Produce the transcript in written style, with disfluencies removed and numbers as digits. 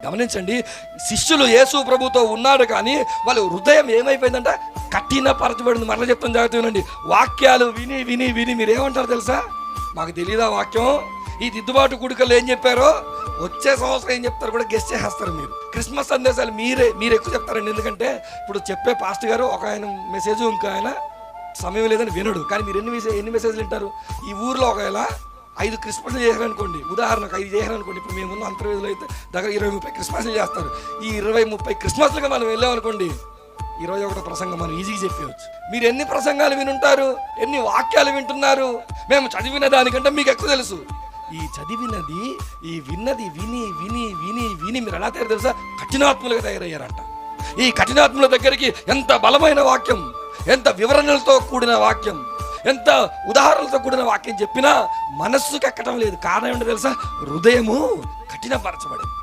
గమనించండి, శిష్యులు యేసు ప్రభుతో ఉన్నాడు, కానీ వాళ్ళ హృదయం ఏమైపోయిందంటే కఠినపరచబడింది. మరలా చెప్తాను, జాగ్రత్త వినండి. వాక్యాలు విని విని విని మీరు ఏమంటారు తెలుసా? మాకు తెలియదా వాక్యం? ఈ దిద్దుబాటు కూడికలు ఏం చెప్పారో వచ్చే సంవత్సరం ఏం చెప్తారు కూడా గెస్ట్ చేసేస్తారు. మీరు క్రిస్మస్ సందేశాలు మీరు ఎక్కువ చెప్తారండి. ఎందుకంటే ఇప్పుడు చెప్పే పాస్టర్ గారు ఒక ఆయన మెసేజ్, ఇంకో ఆయన సమయం లేదని వినడు. కానీ మీరు ఎన్ని మెసేజ్లు వింటారు? ఈ ఊర్లో ఒకవేళ 5 క్రిస్మస్లు చేశారనుకోండి, ఉదాహరణకు 5 చేశారనుకోండి. ఇప్పుడు మేము ముందు అంతర్వేదిలో అయితే దగ్గర 20-30 క్రిస్మస్లు చేస్తారు. ఈ 20-30 క్రిస్మస్లుగా మనం వెళ్ళామనుకోండి, 21 ప్రసంగం మనం ఈజీగా చెప్పవచ్చు. మీరు ఎన్ని ప్రసంగాలు వినుంటారు? ఎన్ని వాక్యాలు వింటున్నారు? మేము చదివిన దానికంటే మీకు ఎక్కువ తెలుసు. ఈ చదివినది, ఈ విన్నది విని విని విని విని మీరు ఎలా తయారు తెలుసా? కఠినాత్ములుగా తయారయ్యారంట. ఈ కఠినాత్ముల దగ్గరికి ఎంత బలమైన వాక్యం, ఎంత వివరణలతో కూడిన వాక్యం, ఎంత ఉదాహరణలతో కూడిన వాక్యం చెప్పినా మనస్సుకు ఎక్కడం లేదు. కారణం ఏంటో తెలుసా? హృదయము కఠినపరచబడింది.